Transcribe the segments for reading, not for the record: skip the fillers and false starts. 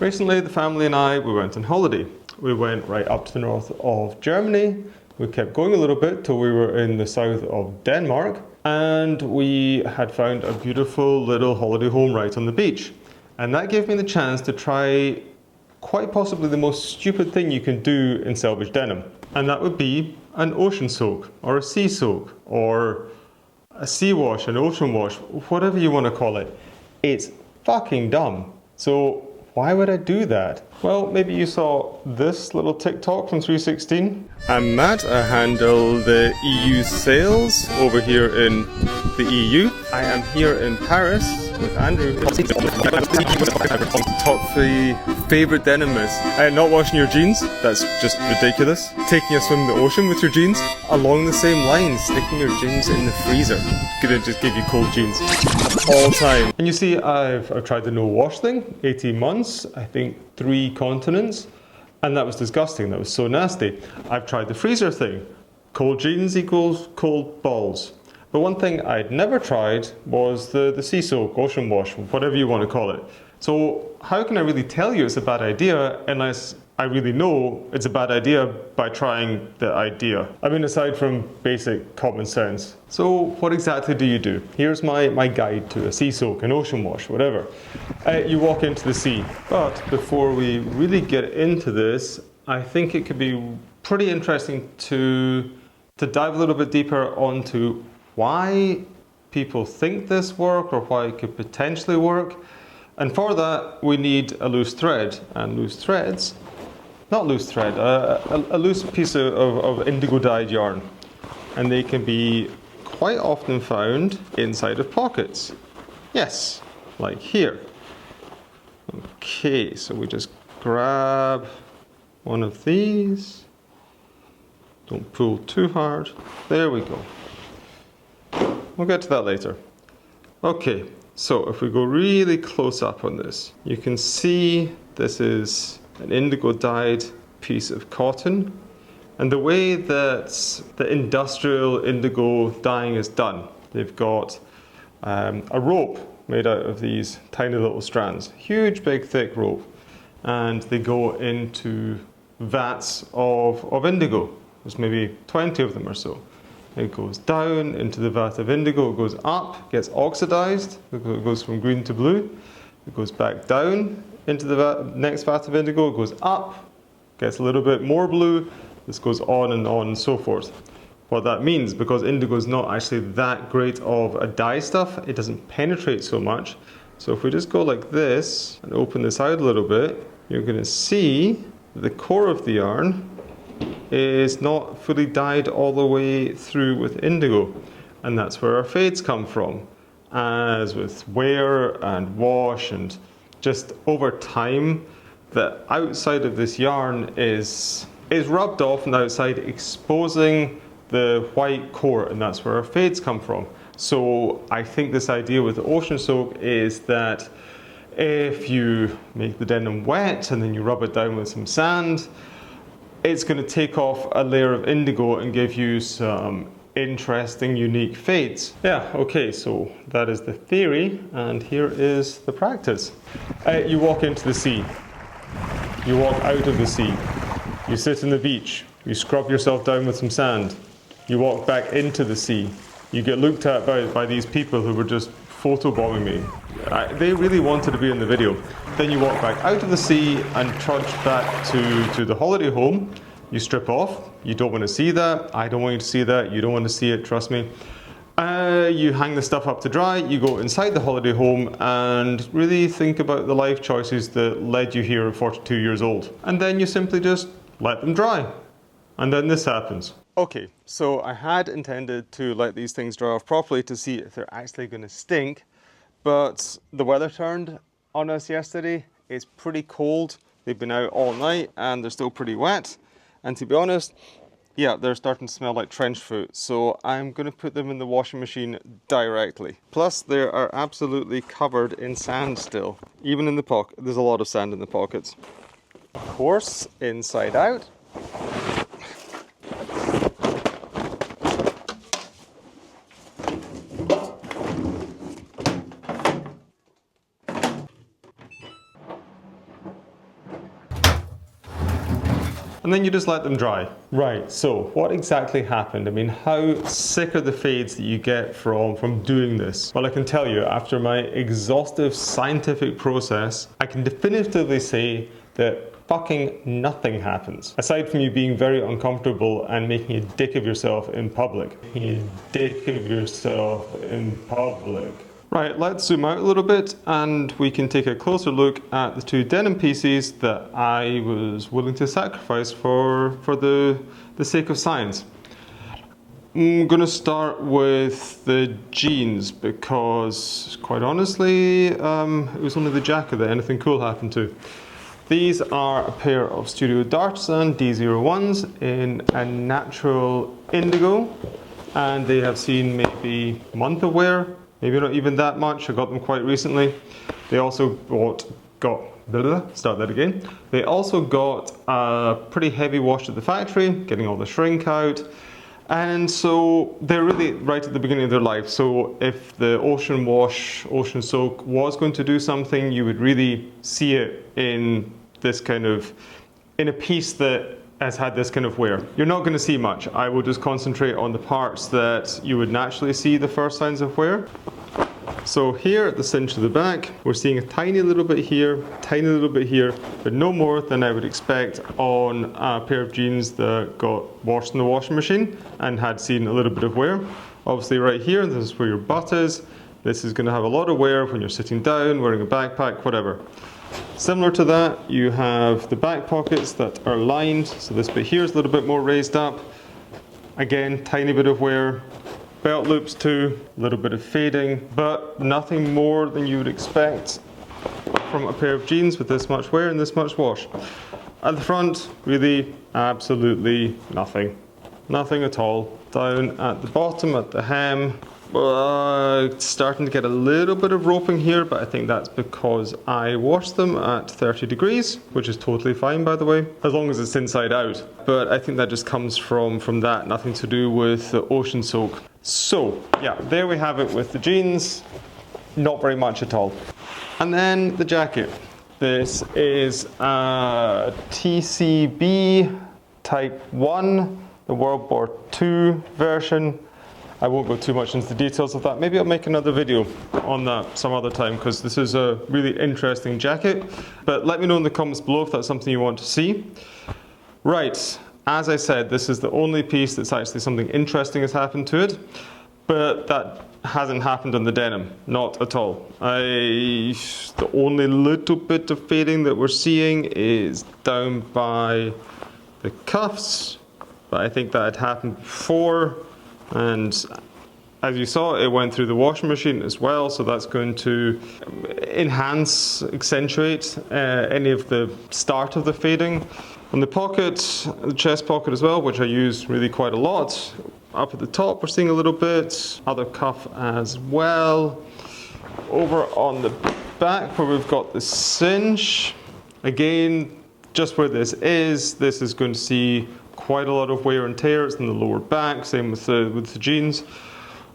Recently, the family and I, we went on holiday. We went right up to the north of Germany. We kept going a little bit till we were in the south of Denmark, and we had found a beautiful little holiday home right on the beach. And that gave me the chance to try quite possibly the most stupid thing you can do in Selvedge Denim. And that would be an ocean soak, or a sea soak, or a sea wash, an ocean wash, whatever you want to call it. It's fucking dumb. So why would I do that? Well, maybe you saw this little TikTok from 316. I'm Matt, I handle the EU sales over here in the EU. I am here in Paris with Andrew. Top 3 favourite denim is not washing your jeans, that's just ridiculous. Taking a swim in the ocean with your jeans. Along the same lines, sticking your jeans in the freezer. Gonna just give you cold jeans all time. And you see, I've tried the no wash thing, 18 months, I think 3 continents, and that was disgusting, that was so nasty. I've tried the freezer thing, cold jeans equals cold balls. But one thing I'd never tried was the sea soak, ocean wash, whatever you want to call it. So how can I really tell you it's a bad idea unless I really know it's a bad idea by trying the idea? I mean, aside from basic common sense. So what exactly do you do? Here's my guide to a sea soak, an ocean wash, whatever. You walk into the sea. But before we really get into this, I think it could be pretty interesting to dive a little bit deeper onto why people think this work or why it could potentially work. And for that, we need a loose thread. And loose threads, not loose thread, a loose piece of indigo dyed yarn. And they can be quite often found inside of pockets. Yes, like here. Okay, so we just grab one of these. Don't pull too hard. There we go. We'll get to that later. Okay, so if we go really close up on this, you can see this is an indigo dyed piece of cotton. And the way that the industrial indigo dyeing is done, they've got a rope made out of these tiny little strands, huge, big, thick rope. And they go into vats of indigo. There's maybe 20 of them or so. It goes down into the vat of indigo, it goes up, gets oxidized, it goes from green to blue, it goes back down into the next vat of indigo, it goes up, gets a little bit more blue, this goes on and so forth. What that means, because indigo is not actually that great of a dye stuff, it doesn't penetrate so much. So if we just go like this and open this out a little bit, you're going to see the core of the yarn is not fully dyed all the way through with indigo, and that's where our fades come from. As with wear and wash and just over time, the outside of this yarn is rubbed off on the outside, exposing the white core, and that's where our fades come from. So I think this idea with the ocean soak is that if you make the denim wet and then you rub it down with some sand, it's going to take off a layer of indigo and give you some interesting, unique fades. Yeah, okay, so that is the theory, and here is the practice. You walk into the sea. You walk out of the sea. You sit on the beach. You scrub yourself down with some sand. You walk back into the sea. You get looked at by these people who were just photobombing me. They really wanted to be in the video. Then you walk back out of the sea and trudge back to the holiday home. You strip off. You don't want to see that. I don't want you to see that. You don't want to see it, trust me. You hang the stuff up to dry. You go inside the holiday home and really think about the life choices that led you here at 42 years old. And then you simply just let them dry. And then this happens. Okay, so I had intended to let these things dry off properly to see if they're actually going to stink, but the weather turned on us yesterday. It's pretty cold. They've been out all night and they're still pretty wet. And to be honest, yeah, they're starting to smell like trench foot. So I'm going to put them in the washing machine directly. Plus, they are absolutely covered in sand still. Even in the pocket, there's a lot of sand in the pockets. Of course, inside out. and then you just let them dry. Right, so what exactly happened? I mean, how sick are the fades that you get from doing this? Well, I can tell you, after my exhaustive scientific process, I can definitively say that fucking nothing happens. Aside from you being very uncomfortable and making a dick of yourself in public. Making a dick of yourself in public. Right, let's zoom out a little bit and we can take a closer look at the two denim pieces that I was willing to sacrifice for the sake of science. I'm going to start with the jeans because, quite honestly, it was only the jacket that anything cool happened to. These are a pair of Studio D'Artisan D01s in a natural indigo, and they have seen maybe a month of wear. Maybe not even that much. I got them quite recently. They also They also got a pretty heavy wash at the factory, getting all the shrink out. And so they're really right at the beginning of their life. So if the ocean wash, ocean soak was going to do something, you would really see it in this kind of, in a piece that has had this kind of wear. You're not going to see much. I will just concentrate on the parts that you would naturally see the first signs of wear. So here at the cinch of the back, we're seeing a tiny little bit here, tiny little bit here, but no more than I would expect on a pair of jeans that got washed in the washing machine and had seen a little bit of wear. Obviously right here, this is where your butt is. This is going to have a lot of wear when you're sitting down, wearing a backpack, whatever. Similar to that, you have the back pockets that are lined, so this bit here is a little bit more raised up. Again, tiny bit of wear. Belt loops too, a little bit of fading, but nothing more than you would expect from a pair of jeans with this much wear and this much wash. At the front, really, absolutely nothing. Nothing at all. Down at the bottom, at the hem, starting to get a little bit of roping here, but I think that's because I washed them at 30 degrees, which is totally fine, by the way, as long as it's inside out. But I think that just comes from that, nothing to do with the ocean soak. So, yeah, there we have it with the jeans. Not very much at all. And then the jacket. This is a TCB Type 1, the World War II version. I won't go too much into the details of that. Maybe I'll make another video on that some other time because this is a really interesting jacket. But let me know in the comments below if that's something you want to see. Right, as I said, this is the only piece that's actually something interesting has happened to it. But that hasn't happened on the denim, not at all. The only little bit of fading that we're seeing is down by the cuffs. But I think that had happened before. And as you saw, it went through the washing machine as well, so that's going to enhance, accentuate any of the start of the fading. On the pocket, the chest pocket as well, which I use really quite a lot. Up at the top, we're seeing a little bit, other cuff as well. Over on the back where we've got the cinch, again, just where this is going to see quite a lot of wear and tear. It's in the lower back, same with the jeans.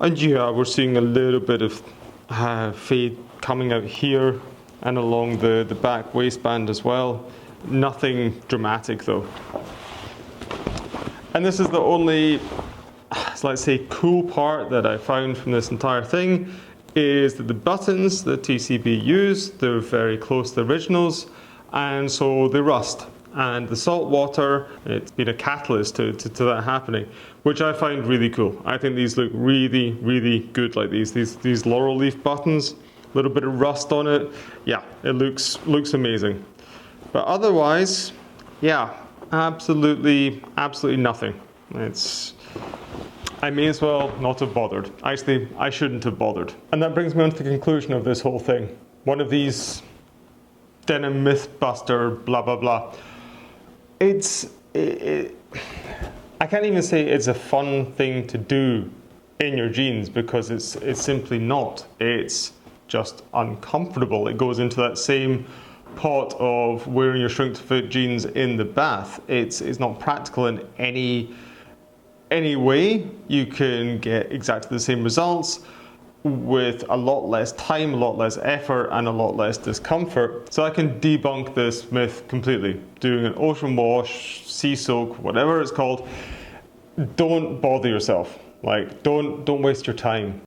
And yeah, we're seeing a little bit of fade coming out here and along the back waistband as well. Nothing dramatic though. And this is the only, let's say, cool part that I found from this entire thing, is that the buttons that TCB use, they're very close to the originals, and so they rust. And the salt water, it's been a catalyst to that happening, which I find really cool. I think these look really, really good, like these laurel leaf buttons, a little bit of rust on it. Yeah, it looks amazing. But otherwise, yeah, absolutely nothing. I may as well not have bothered. Actually, I shouldn't have bothered. And that brings me on to the conclusion of this whole thing. One of these denim mythbuster, blah, blah, blah. I can't even say it's a fun thing to do in your jeans because it's simply not. It's just uncomfortable. It goes into that same pot of wearing your shrink to fit jeans in the bath. It's not practical in any way. You can get exactly the same results, with a lot less time, a lot less effort, and a lot less discomfort. So I can debunk this myth completely. Doing an ocean wash, sea soak, whatever it's called, don't bother yourself. Like, don't waste your time.